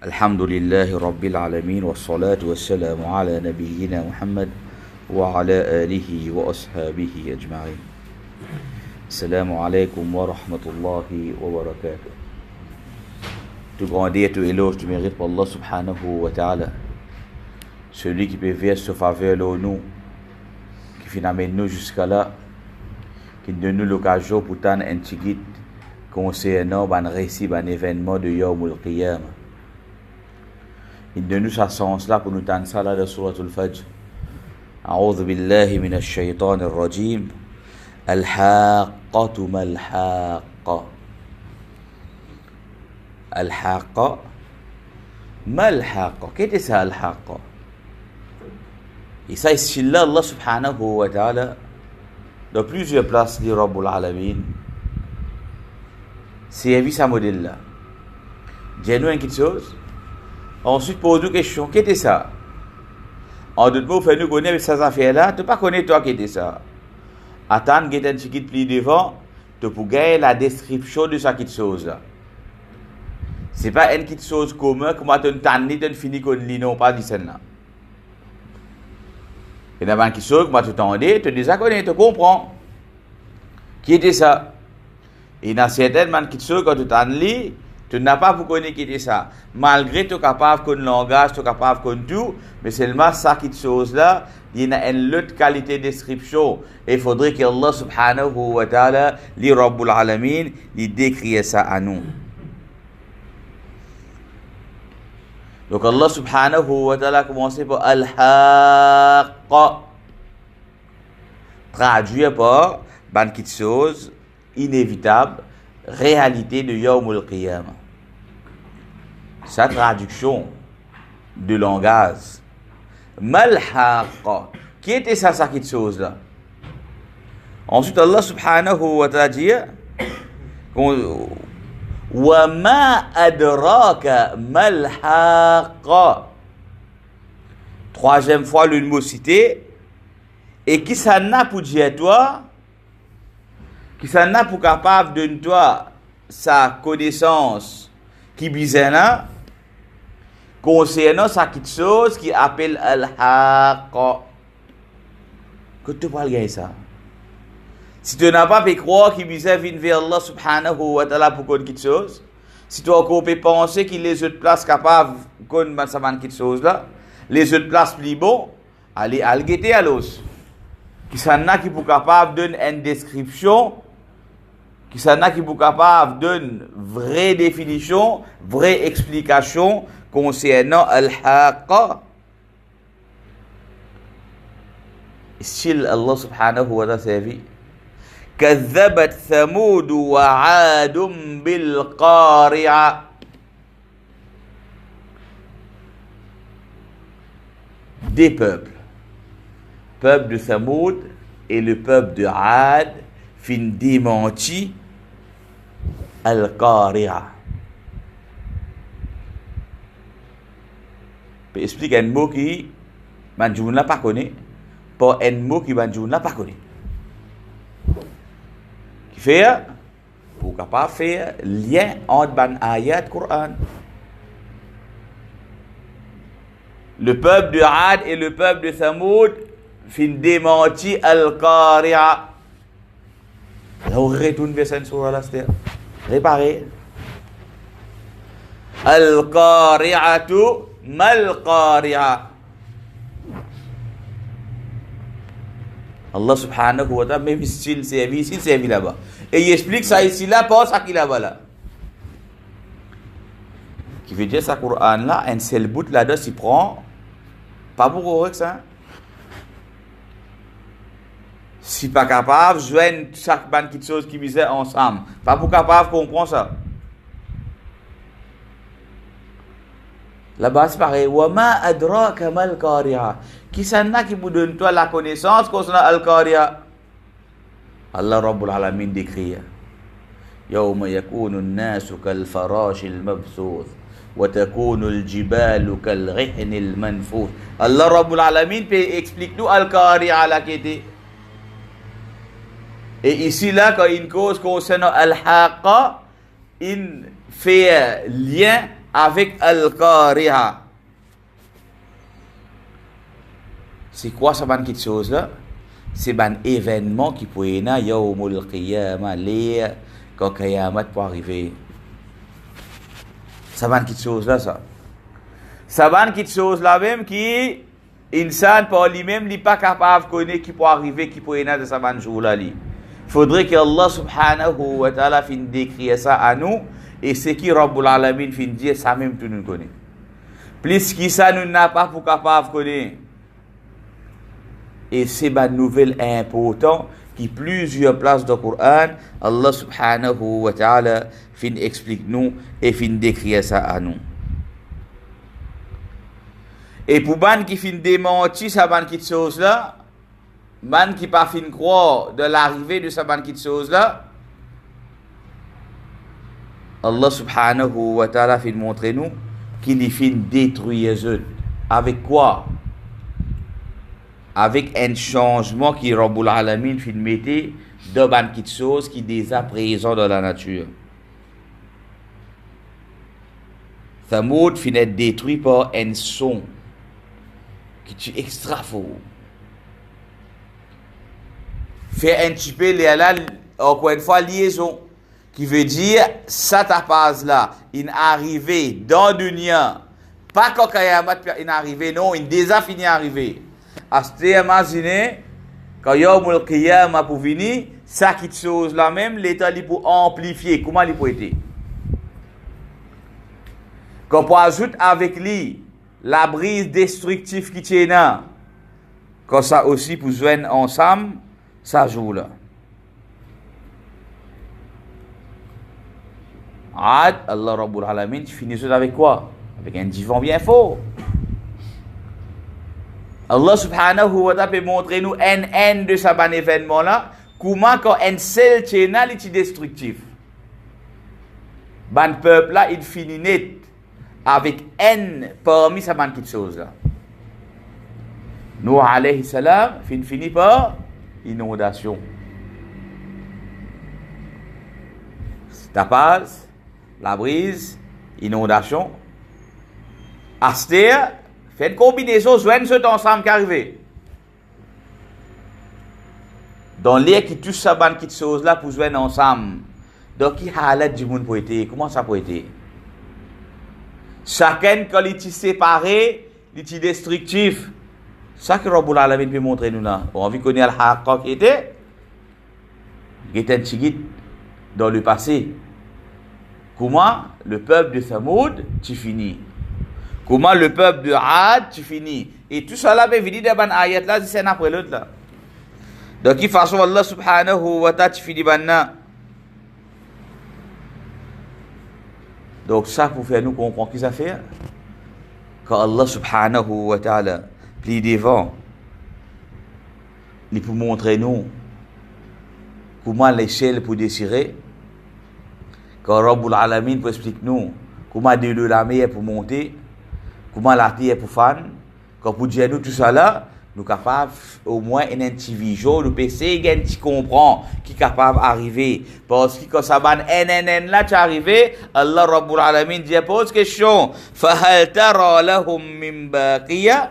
الحمد لله رب العالمين والصلاة والسلام على نبينا محمد وعلى آله وأصحابه أجمعين. السلام عليكم ورحمة الله وبركاته. Tout grandeur, tout éloge, tout mérite pour Allah subhanahu wa ta'ala. Celui qui peut faire ce faveur là nous, qui finit amène nous jusqu'à là, qui donne nous l'occasion pour t'en un petit guide concernant un récit, un événement de Yawmul Qiyamah. Il donne nous sa sens là pour nous t'en ça là de Suratul Fajr. أعوذ بالله من الشيطان الرجيم. الحاقة ما الحاقة. الحاقة ما الحاقة. Qu'est-ce que c'est الحاقة? Et ça ici là Allah subhanahu wa ta'ala dans plusieurs places de Rabbul Alamin servi sa modèle là. Dis-nous une petite chose. Ensuite pose nous question. Qu'est-ce que ça? En d'autres mots, fais-nous connaître ces affaires là. Tu ne pas connaître toi qui était ça. Attends que tu aies un petit plus devant. Tu peux gagner la description de cette chose là. Ce n'est pas une petite chose commune. Comment tu as fini qu'on lit non pas dit ça là. Et dans une petite chose, comment tu t'en dis, tu déjà connais, tu comprends. Qui était ça? Et dans certaines petites choses, quand tu t'en lis, tu n'as pas pour connaître qui était ça. Malgré tu es capable de langage, tu es capable de tout, mais seulement ça qui chose là, il y a une autre qualité de description. Et il faudrait que Allah subhanahu wa ta'ala, li Rabbul Alamin, il décrit ça à nous. Donc Allah subhanahu wa ta'ala a commencé par Al-Haqqa. Traduit par une petite chose inévitable, réalité de Yawmul Qiyamah. Sa traduction de langage. Mal-Haqqa. Qui était ça, cette petite chose là? Ensuite Allah subhanahu wa ta'ala dit wa ma adraka mal-haqqa. Troisième fois le mot cité. Et qui ça n'a pour dire toi? Qui ça n'a pour capable de toi sa connaissance qui bizarre concernant sa petite chose qui appelle al-haqqa. Que tu parles de ça? Si tu n'as pas pu croire qu'il vient vers Allah subhanahu wa ta'ala pour qu'on quitte chose, si tu as encore pu penser qu'il les autres places capables qu'on ça va quitte chose là, les autres places plus bon, allez al guetter à l'os. Qui s'en a qui pour capable donner une description, qui s'en a qui pour capable donner vraie définition, vraie explication concernant al-haqqa. Still Allah subhanahu wa ta'ala servi. كذبت ثمود وعاد بالقارعة. Des peuples. Peuple de Thamoud et le peuple de Ad fin démenti Al-Qari'a. Je explique un mot qui Banjoun n'a pas connu, pour un mot qui Banjoun n'a pas connu. Qui fait pour capable faire lien entre ban ayat Coran. Le peuple de Ad et le peuple de Thamoud fin démenti Al-Qari'a. Là on retourne vers cette surah là, c'est réparer. Al-Qari'atu mal-Qari'a. Allah subhanahu wa ta'ala même style service là-bas. Et il explique ça ici là, pas ça qui là-bas là. Qui veut dire ça Coran là, un seul bout là-dedans s'y prend. Pas pour que ça. Si pas capable, joindre chaque petite chose qui visait ensemble. Pas pour capable comprendre ça. Là-bas c'est pareil. Wa ma adraka mal qari'a. Qui s'en a qui vous donne toi la connaissance concernant al-qari'a? Allah Rabbul Alamin décrit. يوم يكون الناس كالفراش المبثوث وتكون الجبال كالغحن المنفوث. Allah Rabbul Alamin explique nous al-qari'a la qui était. Et ici là quand une cause concernant al-haqqa, il fait lien avec Al-Qari'a. C'est quoi ça, ban quelque chose là? C'est un événement qui peut y avoir Yawmul Qiyamah, quand Qiyamat peut arriver. Ça va quelque chose là, ça. Ça va quelque chose là même qui, insan par lui-même, n'est pas capable de connaître qui peut arriver, qui peut y avoir de ça ban jour là. Il faudrait que Allah subhanahu wa ta'ala finisse d'écrire ça à nous, et c'est qui Rabbul Alamin finisse dire ça même tout nous connaît. Plus qui ça nous n'a pas pour capable de connaître. Et c'est une nouvelle importante qui plusieurs places dans le Coran, Allah subhanahu wa ta'ala fin explique nous et fin décrire ça à nous. Et pour ban qui fin démentir ça ban qui chose là, ban qui pas fin croire de l'arrivée de ça ban qui chose là, Allah subhanahu wa ta'ala fin montrer nous qu'il fin détruire eux. Avec quoi? Avec un changement qui Rabbul Alamin fin mettait dans quelque chose qui est déjà présent dans la nature. Thamoud fin être détruit par un son qui est extra fort. Fait un petit peu encore une fois liaison qui veut dire ça ta passe là, il est arrivé dans le dunya, pas quand Qiyamat il est arrivé, non, il est déjà fini arrivé. Aste imaginez quand Yawmul Qiyamah pour venir, ça qui chose là même l'état li pour amplifier, comment il peut être. Quand on ajoute avec lui la brise destructive qui tient là, quand ça aussi pour joindre ensemble, ça joue là. Allah Rabbul Alamin, tu finis avec quoi? Avec un divan bien fort. Allah subhanahu wa ta'ala peut montrer nous un de ce bon événement là, comment quand un seul channel est destructif. Ban peuple là, il finit net avec un parmi ces bonnes choses là. Nuh alayhi salam finit par inondation. Tapage, la brise, inondation. Astér, fait une combinaison, joignent ceux ensemble qui arrivent. Dans l'air qui touche ça bonne chose là pour joindre ensemble. Donc qui halat du monde pour être, comment ça peut être? Chacun quand il est séparé, il est destructif. Ça que Rabbul Alamin peut montrer nous là. On a vu qu'on a le haqqa qui était un tigit dans le passé. Comment le peuple de Thamoud, tu finis. Comment le peuple de Ad, tu finis. Et tout ça là, ben, venir dans une ayat là, c'est un après l'autre là. Donc, de toute façon, Allah subhanahu wa ta'ala, tu finis maintenant. Donc, ça pour faire nous comprendre qu'est-ce que ça fait. Quand Allah subhanahu wa ta'ala plie devant, il peut montrer nous comment l'échelle pour désirer. Quand Rabbul Alamin peut expliquer nous comment de la mer pour monter, comment la terre pour fan, quand pour dire nous tout ça là, nous capables au moins un petit vision, nous PC qui comprend, qui est capable d'arriver. Parce que quand ça va là, tu arrivé, Allah Rabbul Alamin dit pose question, فَهَلْ تَرَى لَهُمْ مِنْ بَاقِيَةٍ.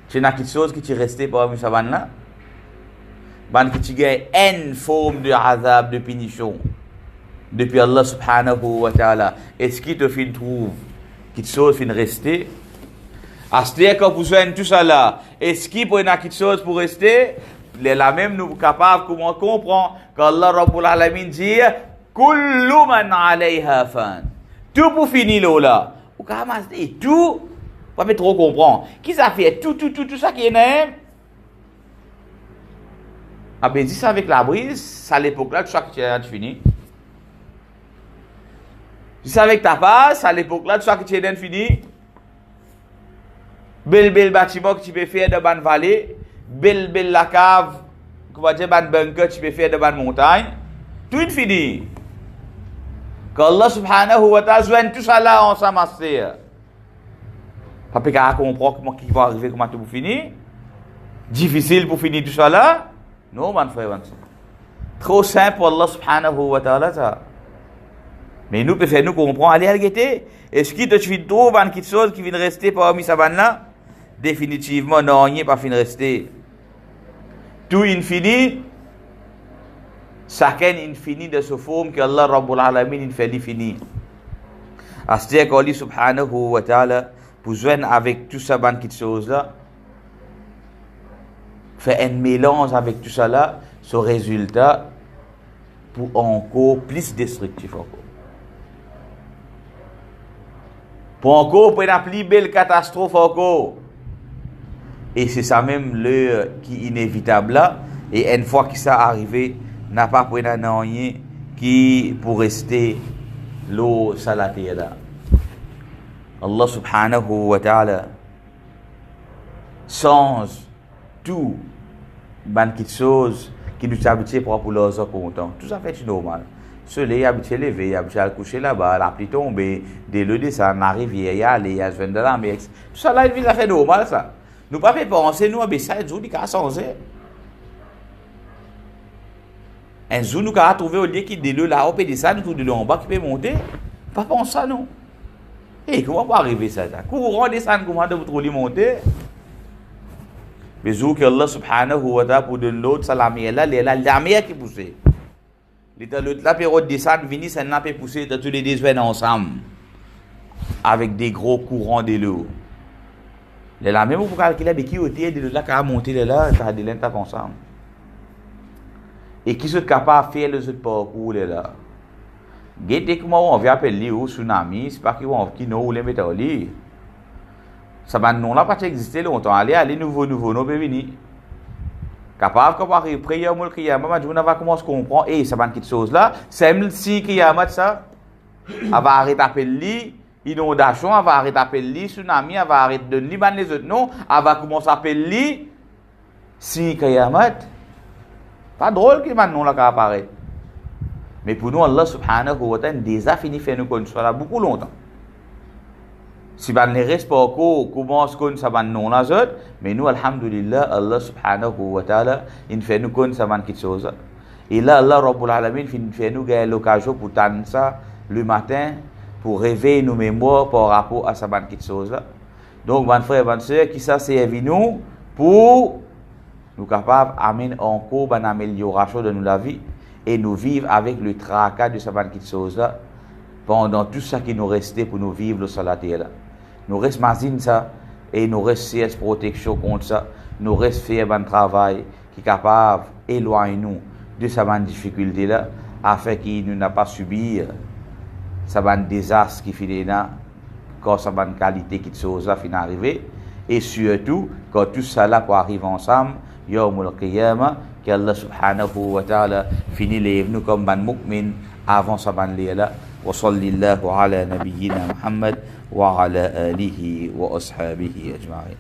C'est quelque chose qui est resté parmi ça là. Ban qui gagne une forme de azab, de punition depuis Allah subhanahu wa ta'ala. Est-ce qu'il te fait trouve quelque chose fin rester? C'est-à-dire quand vous joignez tout ça là, est-ce qu'il peut y avoir quelque chose pour rester? La même nous capables comment comprendre quand Allah Rabbul Alamin dit kullu man alayha fan. Tout pour finir là. Ou comment et tout pas trop comprendre. Qui ça fait tout ça qui est là? Ah ben dit ça avec la brise, ça à l'époque là, tout ça qui est fini. Dis ça avec ta passe, à l'époque là, tout ça qui est fini. Bel bâtiment que tu peux faire dans une vallée, bel la cave, comment dire, ban bunker que tu peux faire dans une montagne. Tout est fini. Quand Allah subhanahu wa ta'ala joint tout ça là ensemble, pas qu'à comprendre comment qui va arriver, comment tout pour finir. Difficile pour finir tout ça là. Non, mon frère, trop simple pour Allah subhanahu wa ta'ala. Mais nous, peut faire nous comprendre, allez, allez, guetter. Est-ce qu'il te trouve quelque chose qui vient rester parmi sa bande là? Définitivement, non, il n'est pas fin rester. Tout infini, chacun infini de ce forme que Allah Rabbul Alamin il fait l'infini. C'est-à-dire qu'Allah subhanahu wa ta'ala, pour joindre avec tout ça, ban quelque chose là, fait un mélange avec tout ça là, ce résultat pour encore plus destructif encore. Pour encore pour une plus belle catastrophe encore. Et c'est ça même le qui est inévitable là. Et une fois que ça arrivé, n'a pas pris un rien qui pour rester l'eau salatée là. Allah subhanahu wa ta'ala change tout quelque chose qui nous habitue pour leurs contents. Tout ça fait normal. Soleil habitué lever, habitué à coucher là-bas, la pluie tomber, des le descendre, la rivière y aller, il y a de la mer. Tout ça là, il fait normal ça. Nous pas fait penser nous à ça, un jour il a changé. Un jour nous avons trouvé au lieu qui de l'eau là, on peut descendre, tout de l'eau en bas qui peut monter. Pas penser ça non. Et comment peut arriver ça? Courant descendre, comment de vous trouver monter? Mais jour que Allah subhanahu wa ta'ala pour de l'autre, ça la mer là, la mer qui pousse. La période descendre, venir, ça n'a pas poussé tous les deux ensemble. Avec des gros courants de l'eau. La même pour calculer qui était de là qui a monté là, qui a de l'intérieur ensemble. Et qui sont capables de faire le parcours là. Gêtez comment on vient appeler au tsunami, c'est pas qui nous les mettre au lit. Ça va non là pas exister longtemps. Allez nouveau nous peut venir. Capable quand arrive prière moi qu'il y a maman je va commencer à comprendre et ça va quelque chose là, c'est si qu'il y a ça. Va arrêter appeler inondation, va arrêter appeler tsunami, va arrêter de Liban les autres non, va commencer à appeler si qu'il y a pas drôle que maintenant là apparaît. Mais pour nous Allah subhanahu wa ta'ala déjà fini faire nous connaître ça beaucoup longtemps. Si ban ne reste pas encore commence comme ça ban non la autres, mais nous alhamdulillah Allah subhanahu wa ta'ala il fait nous connaître ça ban quelque chose. Et là Allah Rabbul Alamin fait nous gagner l'occasion pour tendre ça le matin pour réveiller nos mémoires par rapport à ça ban quelque chose. Donc ban frère ban sœur qui ça servi nous pour nous capables amener encore une amélioration de la vie et nous vivre avec le tracas de ça ban quelque chose là pendant tout ça qui nous restait pour nous vivre le salaté là. Nous restons mazine ça et nous restons protection contre ça. Nous restons faire un travail qui est capable d'éloigner nous de cette difficulté là afin qu'il ne n'a pas subir ça désastre qui finit là quand ça qualité qui chose là finit arriver et surtout quand tout ça là pour arriver ensemble yawmul qiyamah qu'Allah subhanahu wa ta'ala finit les nous comme ban mu'min avant ça là. وصلى الله على نبينا محمد وعلى آله وأصحابه أجمعين.